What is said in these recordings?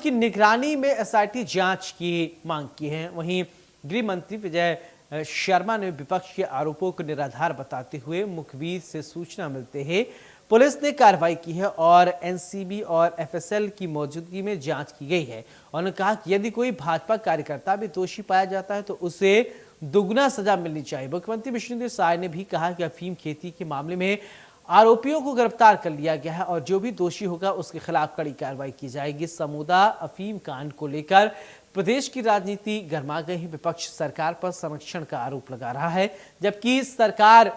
की निगरानी में एसआईटी जांच की मांग की है। वहीं गृह मंत्री विजय शर्मा ने विपक्ष के आरोपों को निराधार बताते हुए मुखबिर से सूचना मिलते ही पुलिस ने कार्रवाई की है और एनसीबी और एफएसएल की मौजूदगी में जांच की गई है। उन्होंने कहा कि यदि कोई भाजपा कार्यकर्ता भी दोषी पाया जाता है तो उसे दुगना सजा मिलनी चाहिए। मुख्यमंत्री विष्णुदेव साय ने भी कहा कि अफीम खेती के मामले में आरोपियों को गिरफ्तार कर लिया गया है और जो भी दोषी होगा उसके खिलाफ कड़ी कार्रवाई की जाएगी। समूदा अफीम कांड को लेकर प्रदेश की राजनीति गर्मा गई है। विपक्ष सरकार पर संरक्षण का आरोप लगा रहा है, जबकि सरकार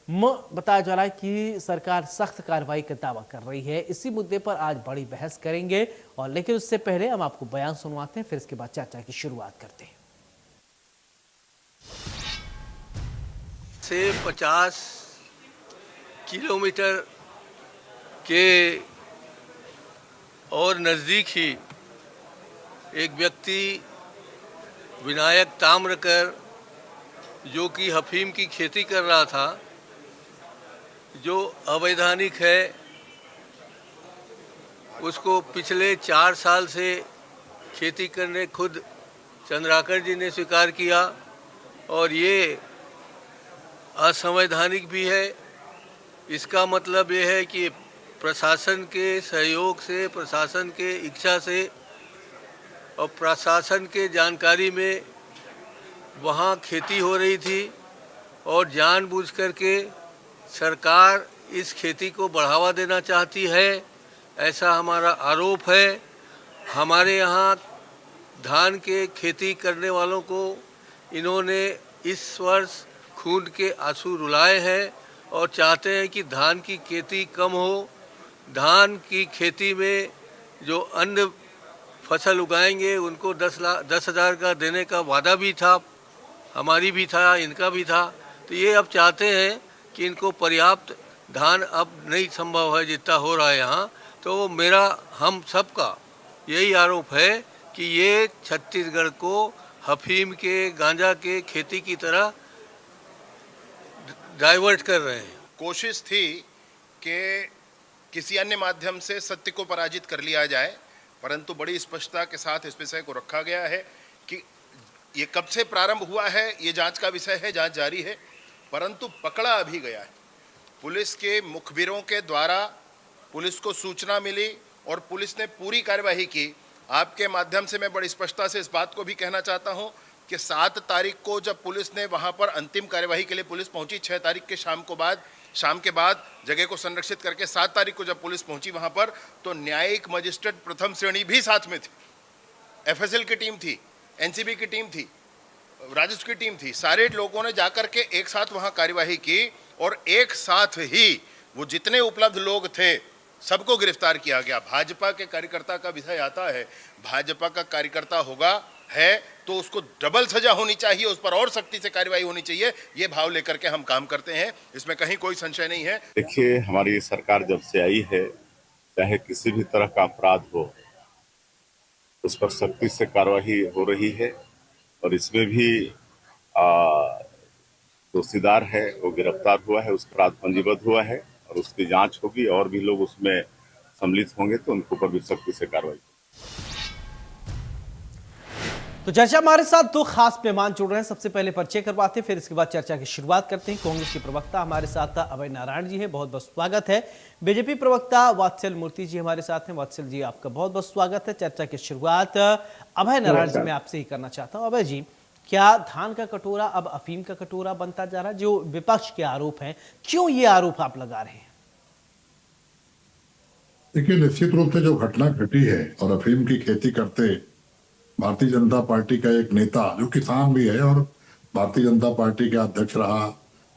बताया जा रहा है कि सरकार सख्त कार्रवाई का दावा कर रही है। इसी मुद्दे पर आज बड़ी बहस करेंगे और लेकिन उससे पहले हम आपको बयान सुनवाते हैं, फिर इसके बाद चर्चा की शुरुआत करते हैं। से 50 किलोमीटर के और नज़दीक ही एक व्यक्ति विनायक ताम्रकर जो कि अफीम की खेती कर रहा था, जो अवैधानिक है, उसको पिछले 4 साल से खेती करने खुद चंद्राकर जी ने स्वीकार किया और ये असंवैधानिक भी है। इसका मतलब ये है कि प्रशासन के सहयोग से, प्रशासन के इच्छा से और प्रशासन के जानकारी में वहाँ खेती हो रही थी और जानबूझ करके सरकार इस खेती को बढ़ावा देना चाहती है, ऐसा हमारा आरोप है। हमारे यहाँ धान के खेती करने वालों को इन्होंने इस वर्ष खून के आंसू रुलाए हैं और चाहते हैं कि धान की खेती कम हो। धान की खेती में जो अन्य फसल उगाएंगे उनको 10,000 का देने का वादा भी था, हमारी भी था, इनका भी था। तो ये अब चाहते हैं कि इनको पर्याप्त धान अब नहीं संभव है जितना हो रहा है यहाँ। तो मेरा हम सबका यही आरोप है कि ये छत्तीसगढ़ को अफीम के, गांजा के खेती की तरह डाइवर्ट कर रहे हैं। कोशिश थी कि किसी अन्य माध्यम से सत्य को पराजित कर लिया जाए, परंतु बड़ी स्पष्टता के साथ इस विषय को रखा गया है कि ये कब से प्रारंभ हुआ है, ये जांच का विषय है, जांच जारी है, परंतु पकड़ा अभी गया है। पुलिस के मुखबिरों के द्वारा पुलिस को सूचना मिली और पुलिस ने पूरी कार्यवाही की। आपके माध्यम से मैं बड़ी स्पष्टता से इस बात को भी कहना चाहता हूं कि 7 तारीख को जब पुलिस ने वहां पर अंतिम कार्यवाही के लिए पुलिस पहुंची, 6 तारीख के शाम के बाद जगह को संरक्षित करके 7 तारीख को जब पुलिस पहुंची वहां पर, तो न्यायिक मजिस्ट्रेट प्रथम श्रेणी भी साथ में थी, एफएसएल की टीम थी, एनसीबी की टीम थी, राजस्व की टीम थी। सारे लोगों ने जाकर के एक साथ वहां कार्यवाही की और एक साथ ही वो जितने उपलब्ध लोग थे सबको गिरफ्तार किया गया। भाजपा के कार्यकर्ता का विषय आता है, भाजपा का कार्यकर्ता होगा है तो उसको डबल सजा होनी चाहिए, उस पर और सख्ती से कार्रवाई होनी चाहिए, ये भाव लेकर के हम काम करते हैं, इसमें कहीं कोई संशय नहीं है। देखिए, हमारी सरकार जब से आई है, चाहे किसी भी तरह का अपराध हो उस पर सख्ती से कार्रवाई हो रही है और इसमें भी दोषीदार है वो गिरफ्तार हुआ है, उस पर अपराध पंजीबद्ध हुआ है और उसकी जांच होगी और भी लोग उसमें सम्मिलित होंगे तो उनके ऊपर भी सख्ती से कार्रवाई। तो चर्चा हमारे साथ 2 खास मेहमान जुड़ रहे हैं। सबसे पहले परिचय करवाते हैं, फिर इसके बाद चर्चा की शुरुआत करते हैं। कांग्रेस के प्रवक्ता हमारे साथ अभय नारायण जी हैं, बहुत बहुत स्वागत है। बीजेपी प्रवक्ता वात्सल मूर्ति जी हमारे साथ हैं। वात्सल जी, आपका बहुत बहुत स्वागत है। चर्चा की शुरुआत अभय नारायण जी मैं आपसे ही करना चाहता हूँ। अभय जी, क्या धान का कटोरा अब अफीम का कटोरा बनता जा रहा है? जो विपक्ष के आरोप है, क्यों ये आरोप आप लगा रहे हैं? देखिए, निश्चित रूप से जो घटना घटी है और अफीम की खेती करते भारतीय जनता पार्टी का एक नेता जो किसान भी है और भारतीय जनता पार्टी के अध्यक्ष रहा,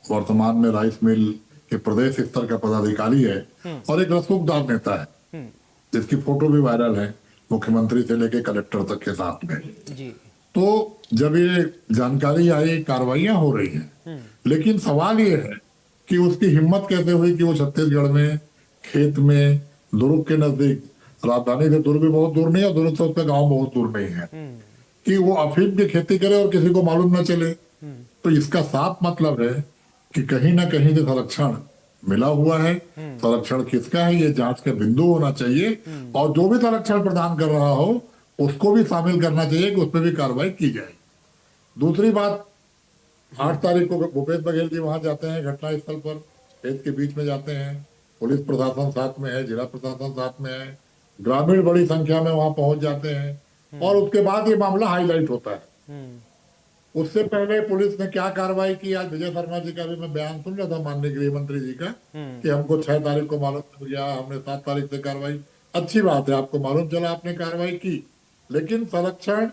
वर्तमान में राइस मिल के प्रदेश स्तर का पदाधिकारी है और एक रसूखदार नेता है जिसकी फोटो भी वायरल है, मुख्यमंत्री से लेके कलेक्टर तक के साथ में जी। तो जब ये जानकारी आई, कार्रवाइयां हो रही हैं, लेकिन सवाल ये है कि उसकी हिम्मत कैसे हुई कि वो छत्तीसगढ़ में खेत में दुर्ग के नजदीक, राजधानी से दुर्ग भी बहुत दूर नहीं है और दुर्ग से उसका गांव बहुत दूर नहीं है, कि वो अफीम की खेती करे और किसी को मालूम न चले। तो इसका साफ मतलब है कि कहीं ना कहीं से संरक्षण मिला हुआ है। संरक्षण किसका है, ये जांच का बिंदु होना चाहिए और जो भी संरक्षण प्रदान कर रहा हो उसको भी शामिल करना चाहिए कि उस पर भी कार्रवाई की जाए। दूसरी बात, 8 तारीख को भूपेश बघेल जी वहां जाते हैं घटना स्थल पर, खेत के बीच में जाते हैं, पुलिस प्रशासन साथ में है, जिला प्रशासन साथ में है, ग्रामीण बड़ी संख्या में वहां पहुंच जाते हैं और उसके बाद ये मामला हाईलाइट होता है। उससे पहले पुलिस ने क्या कार्रवाई की, आज विजय शर्मा जी का भी मैं बयान सुन रहा था माननीय गृह मंत्री जी का कि हमको 6 तारीख को मालूम चल गया, हमने 7 तारीख से कार्रवाई। अच्छी बात है, आपको मालूम चला, आपने कार्रवाई की, लेकिन संरक्षण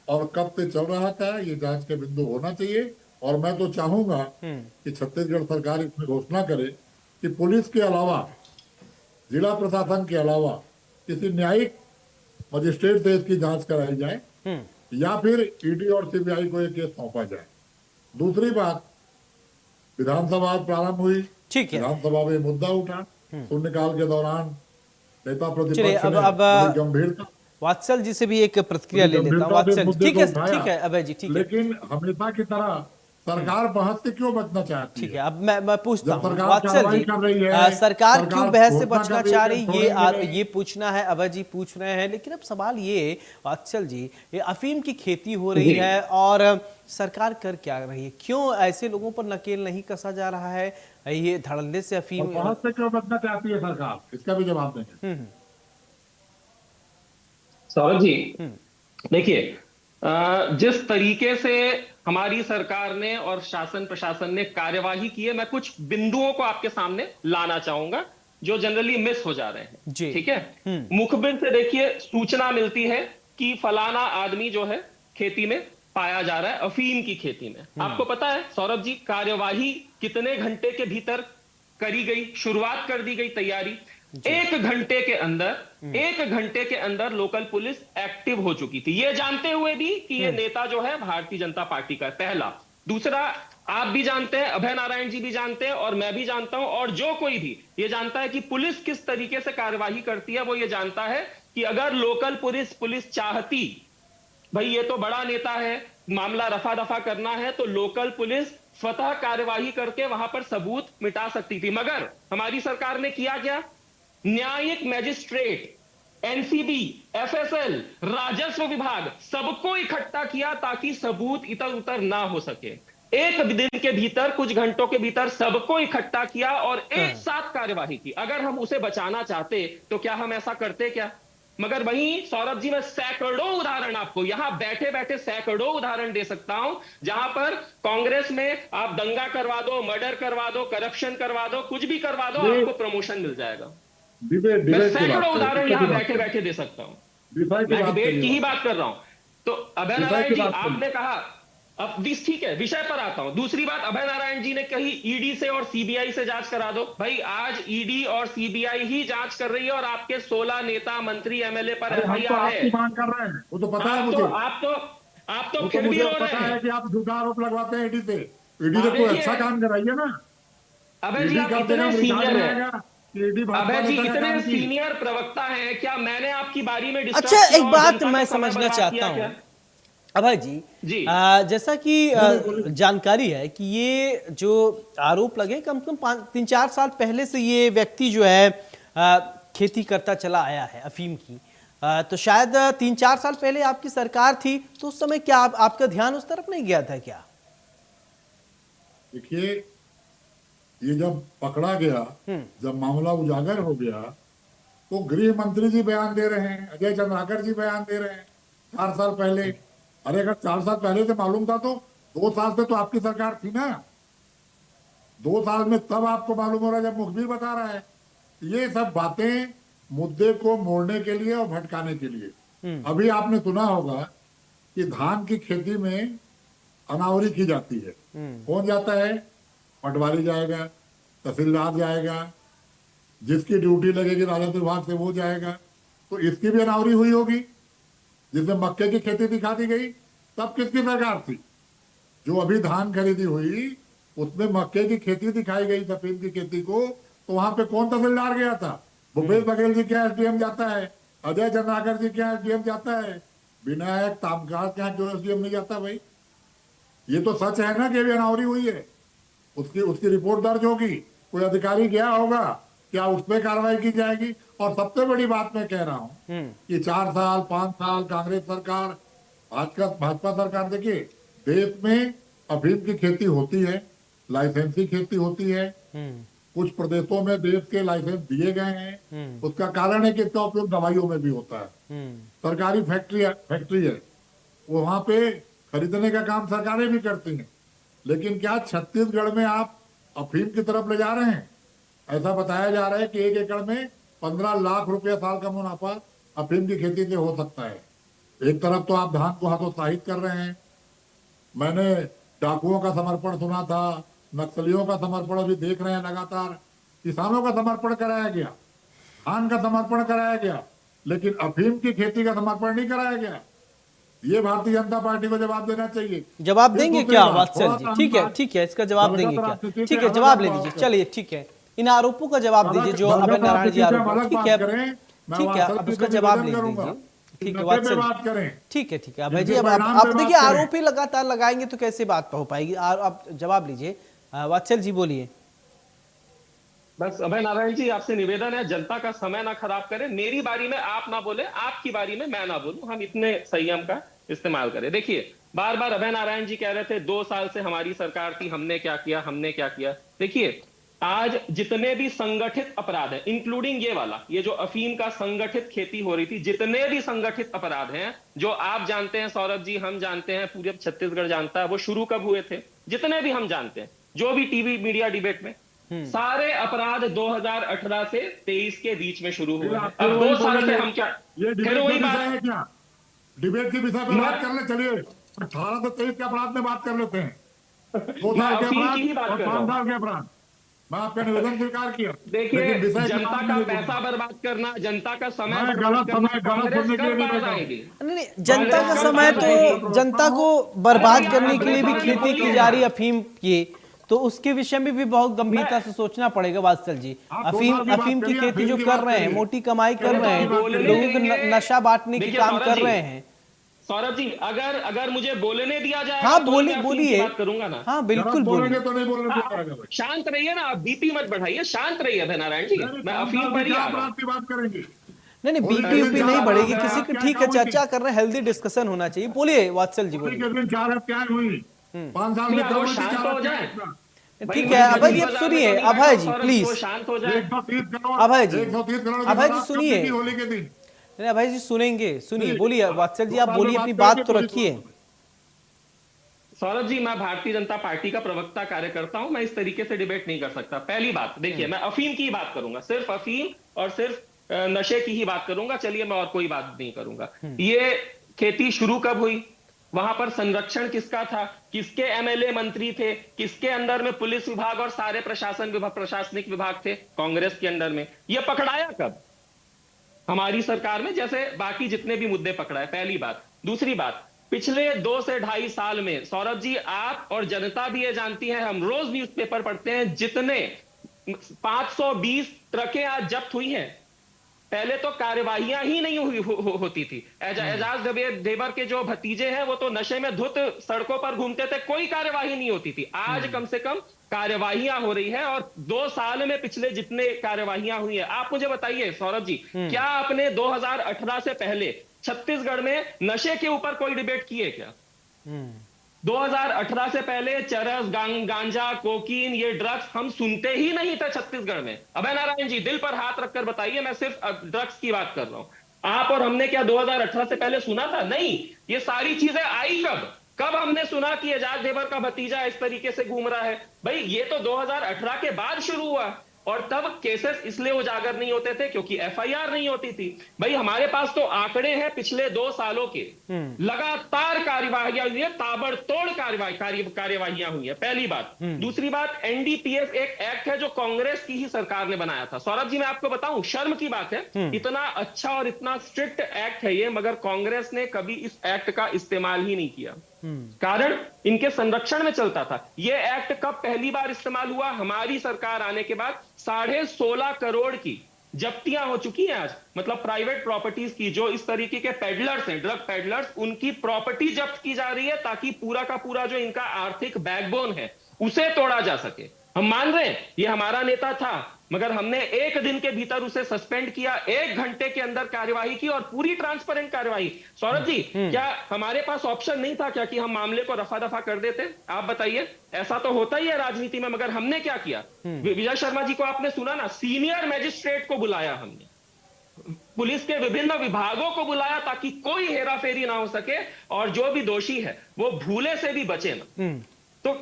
और कब से चल रहा था ये जांच के बिंदु होना चाहिए। और मैं तो चाहूंगा कि छत्तीसगढ़ सरकार इसमें घोषणा करे कि पुलिस के अलावा, जिला प्रशासन के अलावा किसी न्यायिक मजिस्ट्रेट से इसकी जांच कराई जाए या फिर ईडी और सीबीआई को ये केस सौंपा जाए। दूसरी बात, विधानसभा प्रारंभ हुई, ठीक है। विधानसभा में मुद्दा उठा, शून्यकाल के दौरान नेता चलिए, प्रतिपक्ष ने अब बड़ी गंभीरता वात्सल जी से भी एक प्रतिक्रिया ले लेता हूं। वात्सल, ठीक है अभय जी, ठीक है। लेकिन हमेशा की तरह सरकार बहस से क्यों बचना चाहती है? ठीक है, अब मैं पूछता जब हूं सरकार वात्सल कार्रवाई जी, कर रही है, सरकार क्यों बहस से घोषणा बचना कर रही चाह है, रही, छोड़ेंगे ये पूछना है, अभय जी पूछ रहे हैं। लेकिन अब सवाल ये वात्सल जी, ये अफीम की खेती हो रही है और सरकार कर क्या रही है? क्यों ऐसे लोगों पर नकेल नहीं कसा जा रहा है? ये धड़ल्ले से अफीम, बहस से क्यों बचना चाहती है सरकार, इसका भी जवाब देंगे। सौरभ जी, देखिए, जिस तरीके से हमारी सरकार ने और शासन प्रशासन ने कार्यवाही की है, मैं कुछ बिंदुओं को आपके सामने लाना चाहूंगा जो जनरली मिस हो जा रहे हैं। ठीक है, मुखबिर से देखिए सूचना मिलती है कि फलाना आदमी जो है खेती में पाया जा रहा है, अफीम की खेती में। आपको पता है सौरभ जी, कार्यवाही कितने घंटे के भीतर करी गई, शुरुआत कर दी गई तैयारी? 1 घंटे के अंदर लोकल पुलिस एक्टिव हो चुकी थी, ये जानते हुए भी कि ये नेता जो है भारतीय जनता पार्टी का है। पहला। दूसरा, आप भी जानते हैं, अभय नारायण जी भी जानते हैं और मैं भी जानता हूं और जो कोई भी ये जानता है कि पुलिस किस तरीके से कार्यवाही करती है। वो ये जानता है कि अगर लोकल पुलिस चाहती, भाई ये तो बड़ा नेता है, मामला रफा दफा करना है, तो लोकल पुलिस स्वतः कार्यवाही करके वहां पर सबूत मिटा सकती थी। मगर हमारी सरकार ने किया क्या? न्यायिक मैजिस्ट्रेट, एनसीबी, एफएसएल, राजस्व विभाग, सबको इकट्ठा किया ताकि सबूत इधर उधर ना हो सके। 1 दिन के भीतर, कुछ घंटों के भीतर सबको इकट्ठा किया और एक साथ कार्यवाही की। अगर हम उसे बचाना चाहते तो क्या हम ऐसा करते क्या? मगर वहीं सौरभ जी, मैं सैकड़ों उदाहरण आपको यहां बैठे बैठे सैकड़ों उदाहरण दे सकता हूं जहां पर कांग्रेस में आप दंगा करवा दो, मर्डर करवा दो, करप्शन करवा दो, कुछ भी करवा दो, आपको प्रमोशन मिल जाएगा। मैं सैकड़ों उदाहरण यहां बैठे बैठे दे सकता हूं। मैं डिबेट की ही बात कर रहा हूं। तो अभय नारायण जी, आपने कहा, अब ठीक है, विषय पर आता हूं। दूसरी बात, अभय नारायण जी ने कही ईडी से और सीबीआई से जांच करा दो। भाई आज ईडी और सीबीआई ही जांच कर रही है और आपके 16 नेता, मंत्री, एमएलए पर एफआईआर है। मांग कर रहे हैं, वो तो पता है मुझे। आप तो फिर भी रो रहे हैं कि आप झूठा आरोप लगवाते हैं ईडी से। ईडी से कोई अच्छा काम कराइए ना। अभय जी, आप इतने सीनियर हैं, अभय जी इतने सीनियर प्रवक्ता हैं, क्या मैंने आपकी बारी में अच्छा, एक बात मैं समझना चाहता हूं अभय जी, जैसा कि जानकारी है कि ये जो आरोप लगे, कम से कम 3-4 साल पहले से ये व्यक्ति जो है खेती करता चला आया है अफीम की। तो शायद 3-4 साल पहले आपकी सरकार थी, तो उस समय क्या आपका ध्यान उस तरफ नहीं गया था क्या? देखिए, ये जब पकड़ा गया, जब मामला उजागर हो गया, तो गृह मंत्री जी बयान दे रहे हैं, अजय चंद्राकर जी बयान दे रहे हैं 4 साल पहले। अरे अगर 4 साल पहले से मालूम था तो 2 साल से तो आपकी सरकार थी ना। 2 साल में तब आपको मालूम हो रहा है जब मुखबिर बता रहा है। ये सब बातें मुद्दे को मोड़ने के लिए और भटकाने के लिए। अभी आपने सुना होगा कि धान की खेती में अनावरी की जाती है। कौन जाता है? पटवारी जाएगा, तहसीलदार जाएगा, जिसकी ड्यूटी लगेगी राजस्व विभाग से वो जाएगा। तो इसकी भी अनावरी हुई होगी, जिसमें मक्के की खेती दिखा दी गई। तब किसकी सरकार थी? जो अभी धान खरीदी हुई उसमें मक्के की खेती दिखाई गई, सफेद की खेती को। तो वहां पे कौन तहसीलदार गया था? भूपेश बघेल जी क्या एसडीएम जाता है? अजय चंद्राकर जी क्या एसडीएम जाता है? विनायक तामकार क्या जो एसडीएम नहीं जाता? भाई ये तो सच है ना कि अभी अनावरी हुई है। उसकी रिपोर्ट दर्ज होगी, कोई अधिकारी गया होगा, क्या उस पर कार्रवाई की जाएगी? और सबसे बड़ी बात मैं कह रहा हूं कि 4 साल 5 साल कांग्रेस सरकार, भाजपा सरकार, देखिए देश में अफीम की खेती होती है, लाइसेंसी खेती होती है, कुछ प्रदेशों में देश के लाइसेंस दिए गए हैं। उसका कारण है कि इसका उपयोग दवाइयों में भी होता है। सरकारी फैक्ट्री है, वहां पे खरीदने का काम सरकारें भी करती हैं। लेकिन क्या छत्तीसगढ़ में आप अफीम की तरफ ले जा रहे हैं? ऐसा बताया जा रहा है कि 1 एकड़ में 15 लाख रुपया साल का मुनाफा अफीम की खेती से हो सकता है। एक तरफ तो आप धान को हतोत्साहित कर रहे हैं, मैंने डाकुओं का समर्पण सुना था, नक्सलियों का समर्पण अभी देख रहे हैं लगातार, किसानों का समर्पण कराया गया, धान का समर्पण कराया गया, लेकिन अफीम की खेती का समर्पण नहीं कराया गया। ये भारतीय जनता पार्टी को जवाब देना चाहिए। जवाब देंगे क्या वात्सल जी? ठीक है, इसका जवाब देंगे क्या? ठीक है, जवाब ले लीजिए। चलिए ठीक है, इन आरोपों का जवाब दीजिए जो अभय नारायण जी आरोप। ठीक है, अब उसका जवाब ले लीजिए। ठीक है वात्सल, ठीक है अभय जी, अब आप देखिए आरोप ही लगातार लगाएंगे तो कैसे बात हो पाएगी? आप जवाब लीजिए। वात्सल जी बोलिए। बस अभय नारायण जी, आपसे निवेदन है, जनता का समय ना खराब करें। मेरी बारी में आप ना बोले, आपकी बारी में मैं ना बोलूं, हम इतने संयम का इस्तेमाल करें। देखिए बार बार अभय नारायण जी कह रहे थे 2 साल से हमारी सरकार थी, हमने क्या किया, हमने क्या किया। देखिए आज जितने भी संगठित अपराध है, इंक्लूडिंग ये वाला, ये जो अफीम का संगठित खेती हो रही थी, जितने भी संगठित अपराध हैं जो आप जानते हैं सौरभ जी, हम जानते हैं, पूरे छत्तीसगढ़ जानता है, वो शुरू कब हुए थे, जितने भी हम जानते हैं, जो भी टीवी मीडिया डिबेट में, सारे अपराध 2018 से 23 के बीच में शुरू हुए हैं। अब 2 साल से हम क्या, फिर वही बात है क्या? डिबेट के विषय पर बात कर ले, चलिए 18 से 23 के अपराध में बात कर लेते हैं। 2 साल के अपराध और 5 साल के अपराध, मैं आपका निवेदन स्वीकार किया। देखिए जनता का पैसा बर्बाद करना, जनता का समय बर्बाद करना, कांग्रेस कब बाहर आएगी? नहीं, जनता का समय तो जनता को बर्बाद करने के लिए भी खेती की जा रही अफीम की, तो उसके विषय में भी बहुत गंभीरता से सोचना पड़ेगा वात्सल जी। अफीम की खेती जो कर रहे हैं, मोटी कमाई कर रहे हैं, लोगों को नशा बांटने के काम कर रहे हैं। सौरभ जी अगर मुझे बोलने दिया जाए, हाँ बोलिए, बात करूंगा ना। हाँ बिल्कुल बोलिए। तो नहीं बोलने, शांत रहिए ना, आप बीपी मत बढ़ाइए, शांत रहिए अभय नारायण जी, मैं अफीम पर ही आ रहा हूं। बात करेंगे। नहीं बीपी नहीं बढ़ेगी किसी की। ठीक है, चर्चा कर रहे हैं, हेल्दी डिस्कशन होना चाहिए। बोलिए वात्सल जी, बोलिए। 4 हत्याएं हुई, 5 साल में वो शांत हो जाए। ठीक है अभय जी, अब सुनिए अभय जी प्लीज। शांत हो जाए अभय जी, 130 करोड़ अभय जी सुनिए। होली के दिन नहीं अभय जी सुनेंगे, सुनिए, बोलिए वात्सल जी, आप बोलिए, अपनी बात तो रखिए। सौरभ जी, मैं भारतीय जनता पार्टी का प्रवक्ता कार्यकर्ता हूं, मैं इस तरीके से डिबेट नहीं कर सकता। पहली बात देखिए, मैं अफीम की बात करूंगा, सिर्फ अफीम और सिर्फ नशे की ही बात करूंगा। चलिए मैं और कोई बात नहीं करूंगा। ये खेती शुरू कब हुई, वहां पर संरक्षण किसका था, किसके एमएलए मंत्री थे, किसके अंदर में पुलिस विभाग और सारे प्रशासनिक विभाग थे, कांग्रेस के अंदर में। ये पकड़ाया कब, हमारी सरकार में, जैसे बाकी जितने भी मुद्दे पकड़ा है, पहली बात। दूसरी बात, पिछले 2 से ढाई साल में सौरभ जी, आप और जनता भी ये जानती है, हम रोज न्यूज़पेपर पढ़ते हैं, जितने 520 ट्रकें आज जब्त हुई हैं। पहले तो कार्यवाहियां ही नहीं होती थी। एजाज ढेबर के जो भतीजे हैं वो तो नशे में धुत सड़कों पर घूमते थे, कोई कार्यवाही नहीं होती थी। आज कम से कम कार्यवाहियां हो रही है, और 2 साल में पिछले जितने कार्यवाहियां हुई है, आप मुझे बताइए सौरभ जी, क्या आपने 2018 से पहले छत्तीसगढ़ में नशे के ऊपर कोई डिबेट किए क्या? 2018 से पहले चरस, गांजा, कोकीन, ये ड्रग्स हम सुनते ही नहीं थे छत्तीसगढ़ में। अभय नारायण जी, दिल पर हाथ रखकर बताइए, मैं सिर्फ ड्रग्स की बात कर रहा हूं। आप और हमने क्या 2018 से पहले सुना था? नहीं। ये सारी चीजें आई कब हमने सुना कि एजाज ढेबर का भतीजा इस तरीके से घूम रहा है? भाई ये तो 2018 के बाद शुरू हुआ, और तब केसेस इसलिए उजागर नहीं होते थे क्योंकि एफआईआर नहीं होती थी। भाई हमारे पास तो आंकड़े हैं पिछले 2 सालों के, लगातार कार्यवाहियां हुई है, ताबड़तोड़ कार्यवाहियां हुई है, पहली बात। दूसरी बात, एनडीपीएस एक एक्ट है जो कांग्रेस की ही सरकार ने बनाया था। सौरभ जी मैं आपको बताऊं, शर्म की बात है, इतना अच्छा और इतना स्ट्रिक्ट एक्ट है ये, मगर कांग्रेस ने कभी इस एक्ट का इस्तेमाल ही नहीं किया। कारण इनके संरक्षण में चलता था। यह एक्ट कब पहली बार इस्तेमाल हुआ? हमारी सरकार आने के बाद 16.5 करोड़ की जब्तियां हो चुकी हैं आज, मतलब प्राइवेट प्रॉपर्टीज की, जो इस तरीके के पेडलर्स हैं, ड्रग पेडलर्स, उनकी प्रॉपर्टी जब्त की जा रही है ताकि पूरा का पूरा जो इनका आर्थिक बैकबोन है उसे तोड़ा जा सके। हम मान रहे हैं ये हमारा नेता था, मगर हमने एक दिन के भीतर उसे सस्पेंड किया, 1 घंटे के अंदर कार्यवाही की और पूरी ट्रांसपेरेंट कार्यवाही। सौरभ जी, क्या हमारे पास ऑप्शन नहीं था क्या कि हम मामले को रफा दफा कर देते? आप बताइए, ऐसा तो होता ही है राजनीति में। मगर हमने क्या किया? विजय शर्मा जी को आपने सुना ना, सीनियर मैजिस्ट्रेट को बुलाया हमने, पुलिस के विभिन्न विभागों को बुलाया ताकि कोई हेराफेरी ना हो सके और जो भी दोषी है वो भूले से भी बचे ना। तो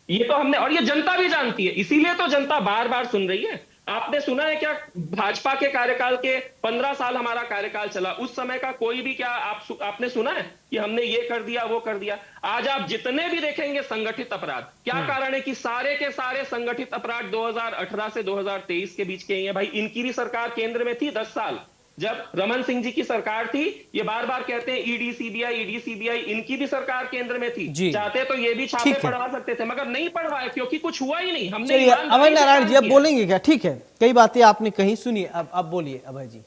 ये तो हमने, और ये जनता भी जानती है, इसीलिए तो जनता बार बार सुन रही है। आपने सुना है क्या भाजपा के कार्यकाल के 15 साल हमारा कार्यकाल चला, उस समय का कोई भी क्या आपने सुना है कि हमने ये कर दिया वो कर दिया? आज आप जितने भी देखेंगे संगठित अपराध, क्या कारण है कि सारे के सारे संगठित अपराध 2018 से 2023 के बीच के ही है। भाई, इनकी भी सरकार केंद्र में थी 10 साल, जब रमन सिंह जी की सरकार थी। ये बार बार कहते हैं ईडी सीबीआई, इनकी भी सरकार केंद्र में थी। चाहते तो ये भी छापे पढ़वा सकते थे, मगर नहीं पढ़वाए क्योंकि कुछ हुआ ही नहीं। हमने अभय नारायण जी अब बोलेंगे क्या? ठीक है, कई बातें आपने कहीं सुनी, अब बोलिए अभय जी।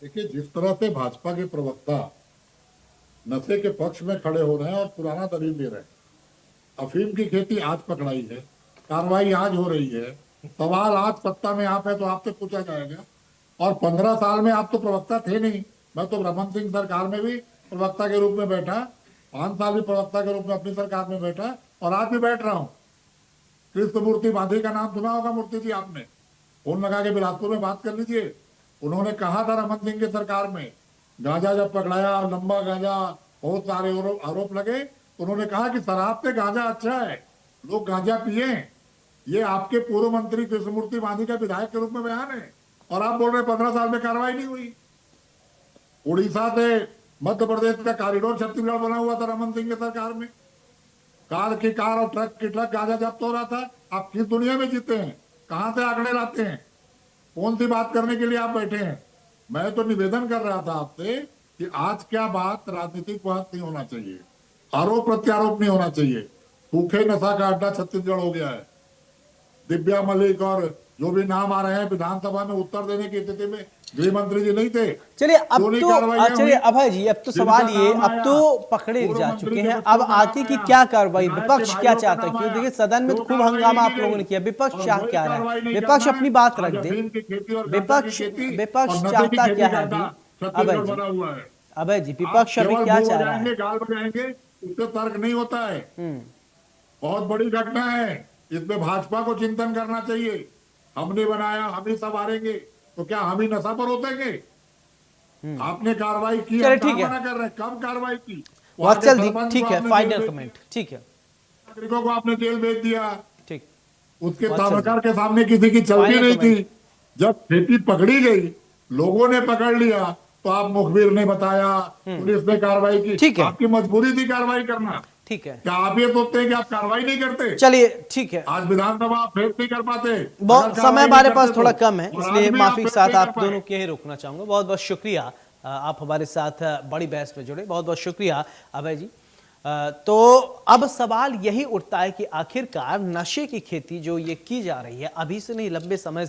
देखिए, जिस तरह से भाजपा के प्रवक्ता नशे के पक्ष में खड़े हो रहे हैं और पुराना दलील दे रहे हैं, अफीम की खेती आज पकड़ाई है, कार्रवाई आज हो रही है, सवाल आज सत्ता में आप है तो आपसे पूछा जाएगा। और 15 साल में आप तो प्रवक्ता थे नहीं, मैं तो रमन सिंह सरकार में भी प्रवक्ता के रूप में बैठा, 5 साल भी प्रवक्ता के रूप में अपनी सरकार में बैठा और आज भी बैठ रहा हूँ। कृष्णमूर्ति मांझी का नाम सुना होगा मूर्ति जी आपने, फोन लगा के बिलासपुर में बात कर लीजिए। उन्होंने कहा था रमन सिंह की सरकार में, गांजा जब पकड़ाया, लंबा गांजा, बहुत सारे आरोप लगे, उन्होंने कहा कि शराब से गांजा अच्छा है, लोग गांजा पिए। ये आपके पूर्व मंत्री कृष्णमूर्ति मांझी का विधायक के रूप में बयान है और आप बोल रहे 15 साल में कार्रवाई नहीं हुई। उड़ीसा से मध्य प्रदेश का कॉरिडोर छत्तीसगढ़ बना हुआ था रमन सिंह की सरकार में, कार और ट्रक की ट्रक गांजा जब्त हो रहा था। आप किस दुनिया में जीते हैं? कहां से आंकड़े लाते हैं? कौन सी बात करने के लिए आप बैठे हैं? मैं तो निवेदन कर रहा था आपसे कि आज क्या बात राजनीतिक बहस नहीं होना चाहिए, आरोप प्रत्यारोप नहीं होना चाहिए। सूखे नशा का अड्डा छत्तीसगढ़ हो गया है। दिव्या मलिक और जो भी नाम आ रहे हैं विधानसभा में उत्तर देने की स्थिति में गृह मंत्री जी नहीं थे। चलिए अभय जी, अब तो सवाल ये, अब तो पकड़े जा चुके हैं, अब आगे की क्या कार्रवाई, विपक्ष क्या चाहता है? क्योंकि देखिए सदन में तो खूब हंगामा आप लोगों ने किया, विपक्ष चाह क्या रहा है? विपक्ष अपनी बात रख दे, विपक्ष चाहता क्या है अभी? अभय जी, विपक्ष अभी क्या चाह रहा है? गाल बजाएंगे, उससे तर्क नहीं होता है। बहुत बड़ी घटना है, इसमें भाजपा को चिंतन करना चाहिए। हमने बनाया, हम ही संवारेंगे, तो क्या हम ही नशा पर होतेंगे? आपने कार्रवाई की, हम कहाँ मना कर रहे हैं? कब कार्रवाई की? वत्सल जी, ठीक है, फाइनल कमेंट, ठीक है। नागरिकों को आपने जेल भेज दिया, ठीक, उसके ताबेदार के सामने किसी की चलती नहीं थी। जब खेती पकड़ी गई, लोगों ने पकड़ लिया, तो आप मुखबिर ने बताया, पुलिस ने कार्रवाई की। ठीक है, आपकी मजबूरी थी कार्रवाई करना। ठीक है, क्या आप ये सोचते हैं कि आप कार्रवाई नहीं करते? चलिए ठीक है, आज विधानसभा आप फेस नहीं कर पाते, बहुत समय हमारे पास थोड़ा कम है, इसलिए माफी के साथ आप दोनों के ही रोकना चाहूंगा। बहुत बहुत शुक्रिया, आप हमारे साथ बड़ी बहस में जुड़े, बहुत बहुत शुक्रिया अभय जी। तो अब सवाल यही उठता है कि आखिरकार नशे की खेती जो ये की जा रही है, अभी से नहीं लंबे समय से